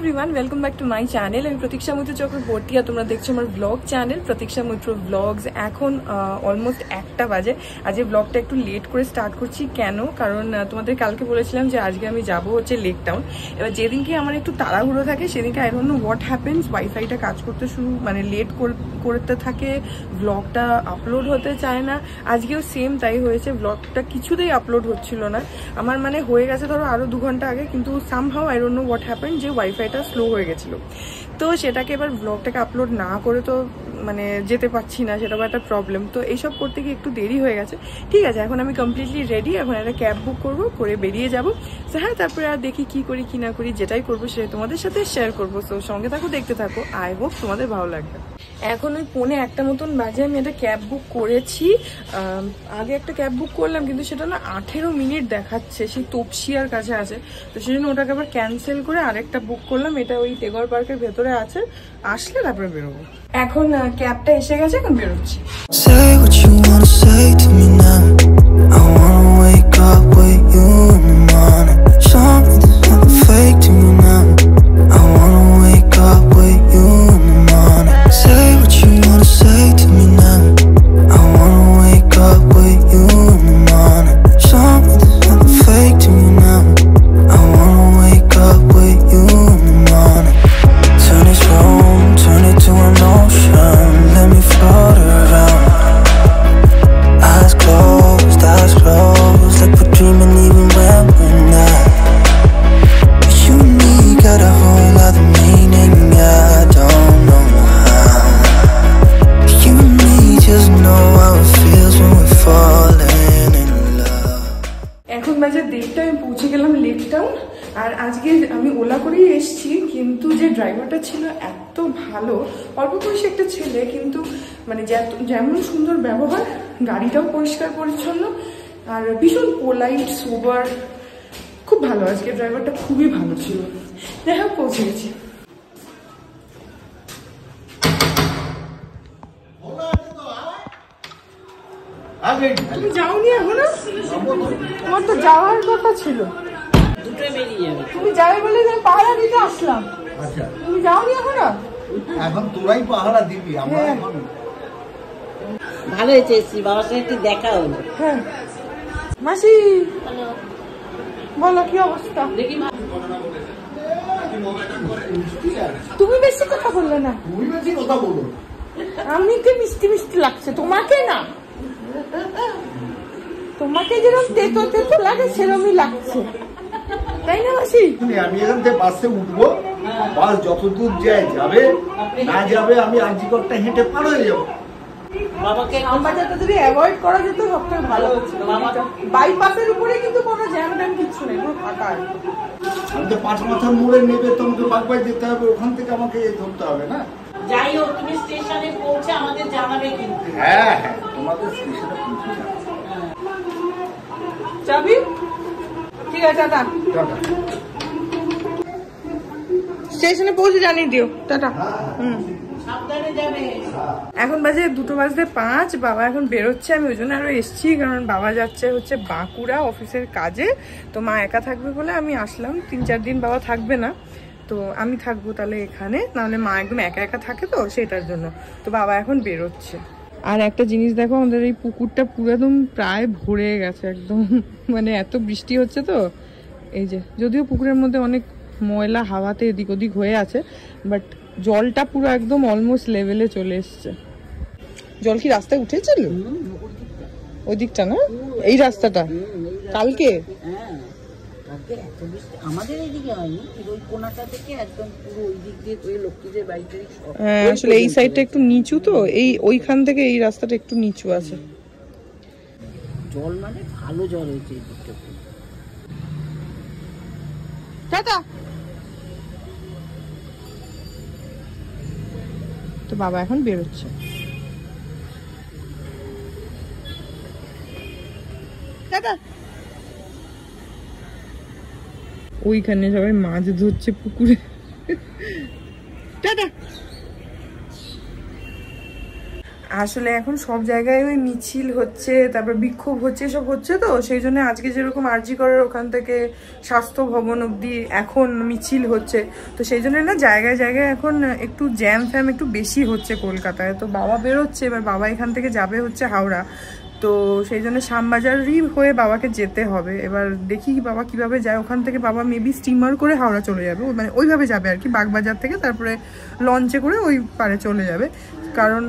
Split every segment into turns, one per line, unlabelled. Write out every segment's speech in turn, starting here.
Everyone, welcome back to my channel. আমি প্রতীক্ষা মৈত্র চক্রবর্তী আর তোমরা দেখছো আমার ব্লগ চ্যানেল প্রতীক্ষা মৈত্র ব্লগস। এখন অলমোস্ট 1টা বাজে। আজ এই ব্লগটা একটু লেট করে স্টার্ট করছি। কেন? কারণ তোমাদের কালকে বলেছিলাম যে আজকে আমি যাব হচ্ছে লেক টাউন। এবার যেদিনকে আমার একটু তাড়াহুড়ো থাকে সেদিনকে I don't know what happens, ওয়াইফাইটা কাজ করতে লেট করতে থাকে, ব্লগটা আপলোড হতে চায় না। আজকেও সেম তাই হয়েছে, ব্লগটা কিছুতেই আপলোড হচ্ছিল না। আমার হয়ে গেছে ধরো আরও 2 ঘন্টা আগে, কিন্তু somehow I don't know what happen যে ওয়াইফাইটা স্লো হয়ে গেছিলো। তো সেটাকে এবার ব্লগটাকে আপলোড না করে তো যেতে পারছি না, সেটাও একটা প্রবলেম। তো এইসব করতে গিয়ে একটু দেরি হয়ে গেছে। ঠিক আছে, এখন আমি কমপ্লিটলি রেডি। এখন একটা ক্যাব বুক করবো, করে বেরিয়ে যাবো। তো হ্যাঁ, তারপরে আর দেখি কি করি কি না করি, যেটাই করবো সেটা তোমাদের সাথে শেয়ার করবো। তো সঙ্গে থাকো, দেখতে থাকো। আই হোপ তোমাদের ভালো লাগবে। এখন ওই 1:45 মতন বাজে। আমি একটা ক্যাব বুক করেছি। আগে একটা ক্যাব বুক করলাম, কিন্তু সেটা না 18 মিনিট দেখাচ্ছে, সেই তপসিয়ার কাছে আছে। তো সেই জন্য ওটাকে আবার ক্যান্সেল করে আরেকটা বুক করলাম। এটা ওই টেগর পার্কের ভেতরে আছে, আসলে তারপরে বেরোবো। এখন ক্যাবটা এসে গেছে, এখন বেরোচ্ছি। আমি পৌঁছে গেলাম লেক টাউন। আর আজকে আমি ওলা করেই এসছি, কিন্তু যে ড্রাইভারটা ছিল এত ভালো, অল্প বয়সী একটা ছেলে, কিন্তু যেমন সুন্দর ব্যবহার, গাড়িটাও পরিষ্কার পরিচ্ছন্ন আর ভীষণ পোলাইট সোবার, খুব ভালো। আজকে ড্রাইভারটা খুবই ভালো ছিল। যাই হোক, পৌঁছে গেছি। তুমি যাওনি এখনো? তোমার তো যাওয়ার কথা ছিল, তুমি যাবে বলে আমি পাহারা দিতে আসলাম। আচ্ছা, তুমি যাওনি এখনো?
এখন তোরাই পাহারা দিবি। আমরা এখন
ভালো হয়েছে, বাবার সাথে একটু দেখা হলো।
হ্যাঁ মাসি, বলো কি অবস্থা? তুমি বেশি কথা বললে না।
তুমি বেশি কথা বলো।
আমি কি মিষ্টি মিষ্টি লাগছে তোমাকে? না, তোমাকে যেরকম তেতো তেতো লাগে সেরকমই লাগছে, তাই না মাসি?
আমি এখান থেকে বাসে উঠবো, বাস যত দূর যায় যাবে, না যাবে আমি আজিকরটা হেঁটে পার হয়ে যাবো।
বাবাকে
আমবাজারটা যদি অ্যাভয়েড করা যেত সবথেকে ভালো হচ্ছে। বাইপাসের উপরে কিন্তু কোনো জ্যাম ট্যাম কিছু নেই, পুরো ফাঁকা।
আমি তো 5 মাথার মোড়ে নেবে, তোমাকে বাগবাই যেতে হবে, ওখান থেকে আমাকে ধরতে হবে না।
যাই হোক, তুমি স্টেশনে পৌঁছে আমাদের জানাবে কিন্তু।
হ্যাঁ হ্যাঁ, তোমাদের স্টেশনে পৌঁছে যাবে।
যাবি? ঠিক আছে, টাটা। স্টেশনে পৌঁছে জানিয়ে দিও, টাটা।
সাবধানে যাবে।
এখন বাজে 2:05। বাবা এখন বেরোচ্ছে। আমি ওই জন্য আরো এসছি, কারণ বাবা যাচ্ছে হচ্ছে বাঁকুড়া অফিসের কাজে। তো মা একা থাকবে বলে আমি আসলাম। 3-4 দিন বাবা থাকবে না, তো আমি থাকবো তাহলে এখানে, নাহলে মা একদম একা একা থাকে, তো সেটার জন্য। তো বাবা এখন বেরোচ্ছে। আর একটা জিনিস দেখো, আমাদের এই পুকুরটা পুরো একদম প্রায় ভরে গেছে একদম, এত বৃষ্টি হচ্ছে তো। এই যে, যদিও পুকুরের মধ্যে অনেক ময়লা হাওয়াতে এদিক ওদিক হয়ে আছে, বাট জলটা পুরো একদম অলমোস্ট লেভেলে চলে এসছে। জল কি রাস্তায় উঠেছিল? ওই দিকটা না, এই রাস্তাটা কালকে?
আমাদের এইদিকে হয়নি, ওই কোনাটা থেকে একদম পুরো ওই দিক দিয়ে ওই লক্ষ্মীদের বাড়িতে।
হ্যাঁ, আসলে এই সাইডটা একটু নিচু, তো ওইখান থেকে এই রাস্তাটা একটু নিচু আছে।
জল ভালো জল হয়েছে এই দিকটা।
টাটা। তো বাবা এখন বেরোচ্ছে। টাটা। ওইখানে সবাই মাছ ধরছে পুকুরে। টাটা। আসলে এখন সব জায়গায় ওই মিছিল হচ্ছে, তারপর বিক্ষোভ হচ্ছে, সব হচ্ছে, তো সেই জন্য আজকে যেরকম আরজি করার ওখান থেকে স্বাস্থ্য ভবন অবধি এখন মিছিল হচ্ছে, তো সেই জন্য না জায়গায় জায়গায় এখন একটু জ্যাম ফ্যাম একটু বেশি হচ্ছে কলকাতায়। তো বাবা বেরোচ্ছে, এবার বাবা এখান থেকে যাবে হচ্ছে হাওড়া, তো সেই জন্য শ্যামবাজারই হয়ে বাবাকে যেতে হবে। এবার দেখি বাবা কিভাবে যায়, ওখান থেকে বাবা মেবি স্টিমার করে হাওড়া চলে যাবে, মানে ওইভাবে যাবে আর কি, বাগবাজার থেকে তারপরে লঞ্চে করে ওই পারে চলে যাবে। কারণ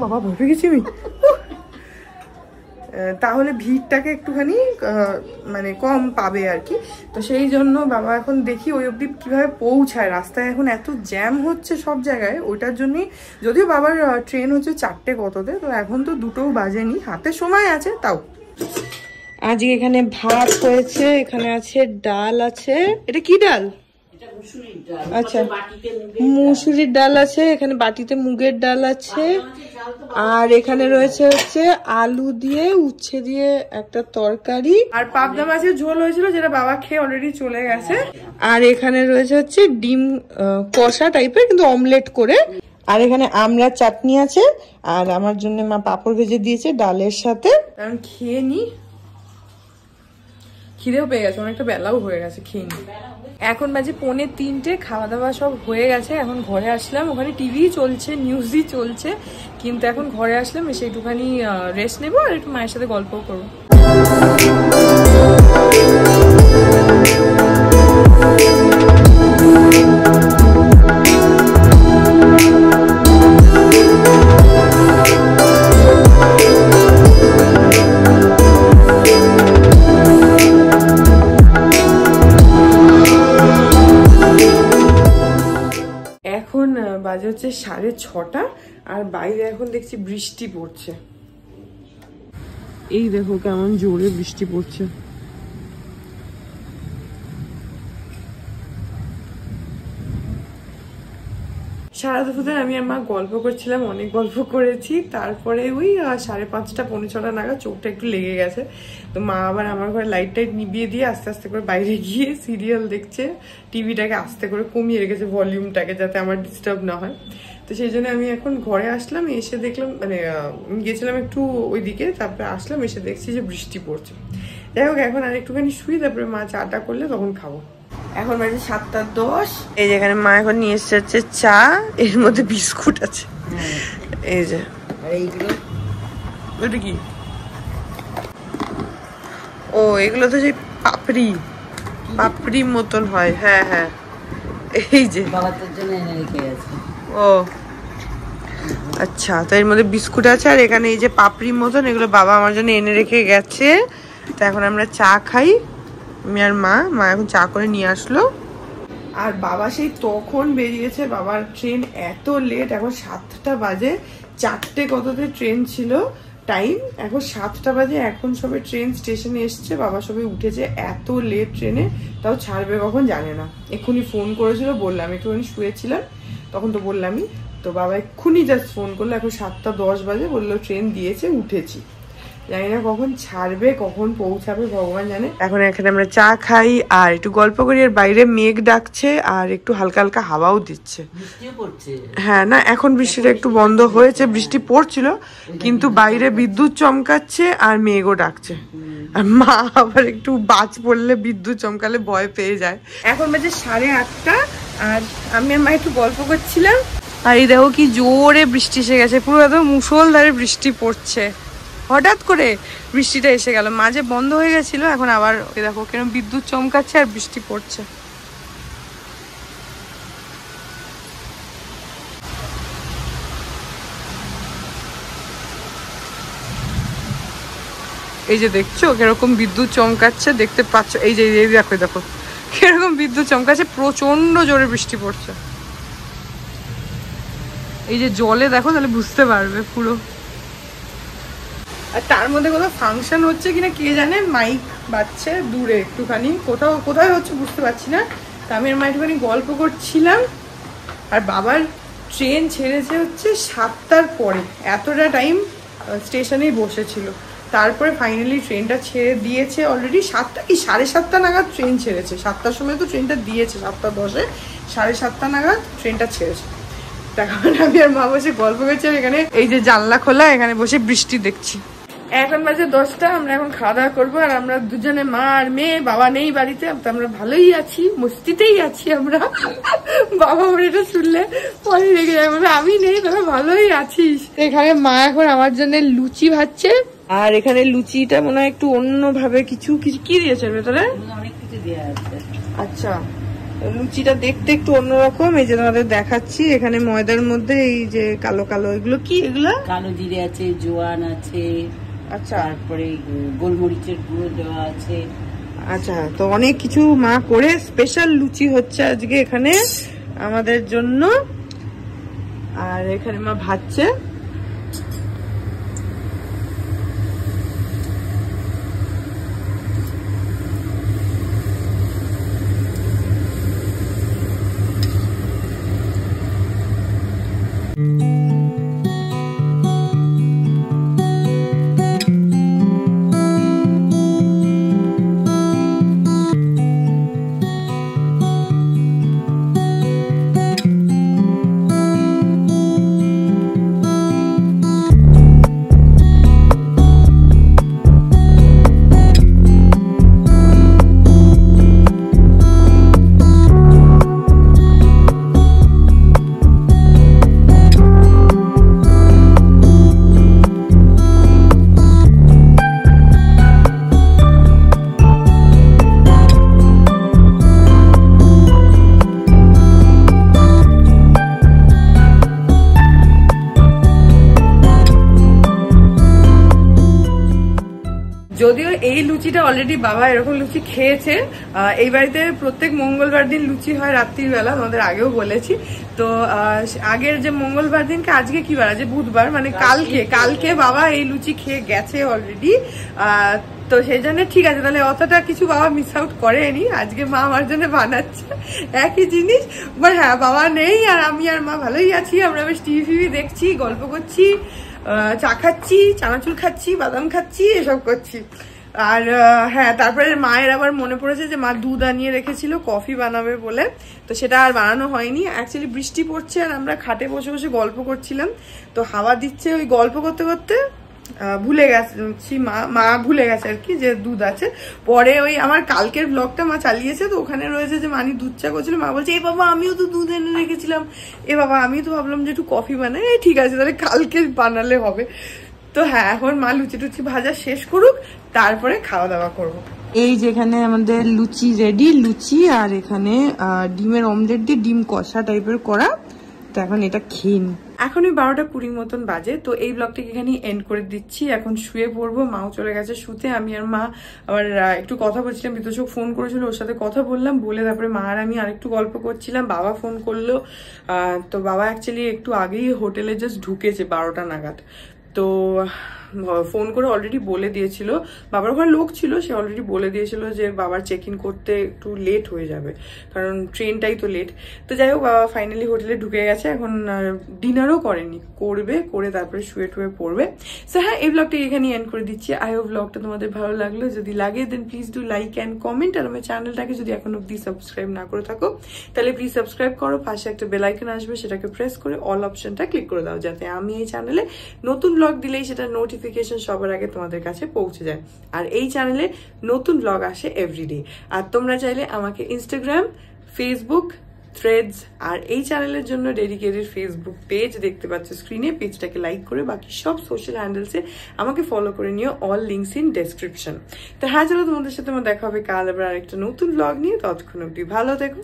বাবা ভরে গেছি আমি, তাহলে ভিড়টাকে একটুখানি মানে কম পাবে আর কি। তো সেই জন্য বাবা এখন দেখি ওই অবধি কীভাবে পৌঁছায়, রাস্তায় এখন এত জ্যাম হচ্ছে সব জায়গায়, ওইটার জন্যই। যদিও বাবার ট্রেন হচ্ছে 4টে কততে, তো এখন তো 2টোও বাজেনি, হাতে সময় আছে তাও। আজকে এখানে ভাত হয়েছে, এখানে আছে ডাল আছে, এটা কি ডাল? আচ্ছা, মুসুরির ডাল আছে, এখানে বাটিতে মুগের ডাল আছে, আর এখানে রয়েছে হচ্ছে আলু দিয়ে উচ্ছে দিয়ে একটা তরকারি, আর পাবদা মাছের ঝোল হয়েছিল যেটা বাবা খেয়ে অলরেডি চলে গেছে, আর এখানে রয়েছে হচ্ছে ডিম কষা টাইপের কিন্তু অমলেট করে, আর এখানে আমড়ার চাটনি আছে, আর আমার জন্য মা পাঁপড় ভেজে দিয়েছে ডালের সাথে। কারণ খেয়ে নি, খিদেও পেয়ে গেছে, অনেকটা বেলাও হয়ে গেছে, খেয়ে নি। এখন বাজে 2:45, খাওয়া দাওয়া সব হয়ে গেছে। এখন ঘরে আসলাম, ওখানে টিভি চলছে, নিউজই চলছে, কিন্তু এখন ঘরে আসলাম, এসে একটুখানি রেস্ট নেবো আর একটু মায়ের সাথে গল্পও করবো। বাজে হচ্ছে 6:30, আর বাইরে এখন দেখছি বৃষ্টি পড়ছে, এই দেখো কেমন জোরে বৃষ্টি পড়ছে। সারা দুপুরে আমি আর মা গল্প করছিলাম, অনেক গল্প করেছি, তারপরে ওই 5:30 পৌনে 6টা নাগাদ চোখটা একটু লেগে গেছে, তো মা আবার আমার ঘরে লাইট টাইট নিভিয়ে দিয়ে আস্তে আস্তে করে বাইরে গিয়ে সিরিয়াল দেখছে, টিভিটাকে আস্তে করে কমিয়ে রেখেছে ভলিউমটাকে যাতে আমার ডিস্টার্ব না হয়। তো সেই জন্য আমি এখন ঘরে আসলাম, এসে দেখলাম মানে গেছিলাম একটু ওইদিকে, তারপরে আসলাম, এসে দেখছি যে বৃষ্টি পড়ছে। যাই হোক এখন আর একটুখানি শুই, তারপরে মা চাটা করলে তখন খাবো। এখন বাজে 7:10, এই যে এখানে মা এখন নিয়ে এসছে হচ্ছে চা, এর মধ্যে বিস্কুট আছে, এই যে ওটা কি, ও এগুলো তো সেই পাপড়ি মতন হয়, হ্যাঁ হ্যাঁ, এই যে ও আচ্ছা, তো এর মধ্যে বিস্কুট আছে, আর এখানে এই যে পাপড়ি মতন, এগুলো বাবা আমার জন্য এনে রেখে গেছে। তো এখন আমরা চা খাই, আমি আর মা এখন চা করে নিয়ে আসলো। আর বাবা সেই তখন বেরিয়েছে, বাবার ট্রেন এত লেট, এখন 7টা বাজে, 4টে কততে ট্রেন ছিল টাইম, এখন 7টা বাজে, এখন সবে ট্রেন স্টেশনে এসছে, বাবা সবে উঠেছে, এত লেট ট্রেনে, তাও ছাড়বে কখন জানে না। এক্ষুনি ফোন করেছিল, বললাম একটুখানি শুয়েছিলাম, তখন তো বললামই, তো বাবা এক্ষুনি জাস্ট ফোন করলো, এখন 7:10 বাজে, বললো ট্রেন দিয়েছে, উঠেছি, জানি না কখন ছাড়বে, কখন পৌঁছাবে ভগবান জানে। এখন এখানে আমরা চা খাই আর একটু গল্প করি, আর বাইরে মেঘ ডাকছে আর একটু হালকা হালকা হাওয়াও দিচ্ছে। হ্যাঁ, না এখন বৃষ্টিটা একটু বন্ধ হয়েছে, বৃষ্টি পড়ছিল কিন্তু বাইরে বিদ্যুৎ চমকাচ্ছে আর মেঘও ডাকছে, আর মা আবার একটু বাজ পড়লে বিদ্যুৎ চমকালে ভয় পেয়ে যায়। এখন বাজে 8:30, আর আমি আর মা একটু গল্প করছিলাম, আর এই দেখো কি জোরে বৃষ্টি এসে গেছে, পুরো একদম মুষলধারে বৃষ্টি পড়ছে, হঠাৎ করে বৃষ্টিটা এসে গেল, মাঝে বন্ধ হয়ে গেছিল, এখন আবার দেখো কেন বিদ্যুৎ চমকাচ্ছে আর বৃষ্টি পড়ছে। এই যে দেখছো কিরকম বিদ্যুৎ চমকাচ্ছে, দেখতে পাচ্ছ, এই যে দেখো দেখো কিরকম বিদ্যুৎ চমকাচ্ছে, প্রচন্ড জোরে বৃষ্টি পড়ছে। এই যে জলে দেখো, তাহলে বুঝতে পারবে পুরো। আর তার মধ্যে কোথাও ফাংশন হচ্ছে কিনা কে জানে, মাইক বাজছে দূরে একটুখানি, কোথায় হচ্ছে বুঝতে পারছি না। তা আমি আর মা একটুখানি গল্প করছিলাম, আর বাবার ট্রেন ছেড়েছে হচ্ছে 7টার পরে, এতটা টাইম স্টেশনেই বসেছিল, তারপরে ফাইনালি ট্রেনটা ছেড়ে দিয়েছে অলরেডি। 7টা কি 7:30 নাগাদ ট্রেন ছেড়েছে, 7টার সময় তো ট্রেনটা দিয়েছে, 7:10, 7:30 নাগাদ ট্রেনটা ছেড়েছে। তখন আমি আর মা বসে গল্প করছি, এখানে এই যে জানলা খোলা, এখানে বসে বৃষ্টি দেখছি। এখন বাজে 10টা, আমরা এখন খাওয়া দাওয়া করবো। আর আমরা দুজনে, মা আর মেয়ে, বাবা নেই বাড়িতে, তো আমরা ভালোই আছি, মস্তিতেই আছি আমরা। বাবা আমার এটা শুনলে পরে রেগে যাবে, আমি নেই, তোরা ভালোই আছিস। এখানে মা এখন আমার জন্য লুচি ভাজছে, আর এখানে লুচিটা মনে হয় একটু অন্যভাবে কিছু কিছু কি দিয়েছে ভেতরে,
অনেক কিছু দেওয়া আছে।
আচ্ছা, লুচিটা দেখতে একটু অন্যরকম। এই যে তোমাদের দেখাচ্ছি, এখানে ময়দার মধ্যে এই যে কালো কালো, এগুলো কি? এগুলো
কালো জিরে আছে, জোয়ান আছে,
আচ্ছা,
তারপরে গোলমরিচের গুঁড়ো দেওয়া আছে।
আচ্ছা, তো অনেক কিছু মা করে স্পেশাল লুচি হচ্ছে আজকে এখানে আমাদের জন্য। আর এখানে মা ভাজছে। যদিও এই লুচিটা অলরেডি বাবা এরকম লুচি খেয়েছে। এই বাড়িতে প্রত্যেক মঙ্গলবার দিন লুচি হয় রাত্রির বেলা, আমাদের আগেও বলেছি। তো আগের যে মঙ্গলবার দিনকে, আজকে কি বার আছে? বুধবার, মানে কালকে বাবা এই লুচি খেয়ে গেছে অলরেডি। তো সেই জন্য ঠিক আছে, তাহলে অতটা কিছু বাবা মিস আউট করেনি। আজকে মা আমার জন্য বানাচ্ছে একই জিনিস, বাট হ্যাঁ বাবা নেই, আর আমি আর মা ভালোই আছি। আমরা বেশ টিভি দেখছি, গল্প করছি, চা খাচ্ছি, চানাচুর খাচ্ছি, বাদাম খাচ্ছি, এসব করছি। আর হ্যাঁ, তারপরে মায়ের আবার মনে পড়েছে যে মা দুধ আনিয়ে রেখেছিল কফি বানাবে বলে, তো সেটা আর বানানো হয়নি। অ্যাকচুয়ালি বৃষ্টি পড়ছে আর আমরা খাটে বসে বসে গল্প করছিলাম, তো হাওয়া দিচ্ছে, ওই গল্প করতে করতে ভুলে গেছি, মা ভুলে গেছে আর কি যে দুধ আছে। পরে ওই আমার কালকের ব্লগটা মা চালিয়েছে, তো ওখানে রয়েছে যে মানি দুধ চা করছিল। মা বলছে, এ বাবা আমিও তো দুধ এনে রেখেছিলাম, এ বাবা আমি তো ভাবলাম যে একটু কফি বানাই। ঠিক আছে, তাহলে কালকে বানালে হবে। তো হ্যাঁ, এখন মা লুচি টুচি ভাজা শেষ করুক, তারপরে খাওয়া দাওয়া করবো। এই যেখানে আমাদের লুচি রেডি, লুচি আর এখানে ডিমের অমলেট দিয়ে ডিম কষা টাইপের করা। তো এখন এটা খেয়ে নি। এখন ওই 12:20 মতন বাজে। তো এই ব্লগটাকে এখানে এন্ড করে দিচ্ছি, এখন শুয়ে পড়বো। মাও চলে গেছে শুতে, আমি আর মা আবার একটু কথা বলছিলাম। বিতোষক ফোন করেছিল, ওর সাথে কথা বললাম, বলে তারপরে মা আর আমি আরেকটু গল্প করছিলাম। বাবা ফোন করলো, তো বাবা অ্যাকচুয়ালি একটু আগেই হোটেলে জাস্ট ঢুকেছে 12টা নাগাদ। তো ফোন করে অলরেডি বলে দিয়েছিল, বাবার ওখানে লোক ছিল, সে অলরেডি বলে দিয়েছিল যে বাবার চেক ইন করতে একটু লেট হয়ে যাবে, কারণ ট্রেনটাই তো লেট। তো যাই হোক, বাবা ফাইনালি হোটেলে ঢুকে গেছে। এখন ডিনারও করেনি, করে তারপরে শুয়ে টুয়ে পড়বে। সো হ্যাঁ, এই ব্লগটা এখানে এন্ড করে দিচ্ছি। আই হোপ ব্লগটা তোমাদের ভালো লাগলো। যদি লাগে then please do like and comment. আর আমার চ্যানেলটাকে যদি এখন অব্দি সাবস্ক্রাইব না করে থাকো, তাহলে প্লিজ সাবস্ক্রাইব করো। পাশে একটা বেল আইকন আসবে, সেটাকে প্রেস করে অল অপশনটা ক্লিক করে দাও, যাতে আমি এই চ্যানেলে নতুন ব্লগ দিলেই সেটা নোটিফিকেশন সবার আগে তোমাদের কাছে পৌঁছে যায়। আর এই চ্যানেলে নতুন ব্লগ আসে এভরিডে। আর তোমরা চাইলে আমাকে ইনস্টাগ্রাম, ফেসবুক, থ্রেডস আর এই চ্যানেলের জন্য ডেডিকেটেড ফেসবুক পেজ দেখতে পাচ্ছ স্ক্রিনে, পেজটাকে লাইক করে বাকি সব সোশ্যাল হ্যান্ডেলসে আমাকে ফলো করে নিও, অল লিঙ্কস ইন ডেসক্রিপশন। তো হ্যাঁ, চলো তোমাদের সাথে আমার দেখা হবে কাল আবার আরেকটা নতুন ব্লগ নিয়ে। ততক্ষণ অব্দি ভালো থেকো।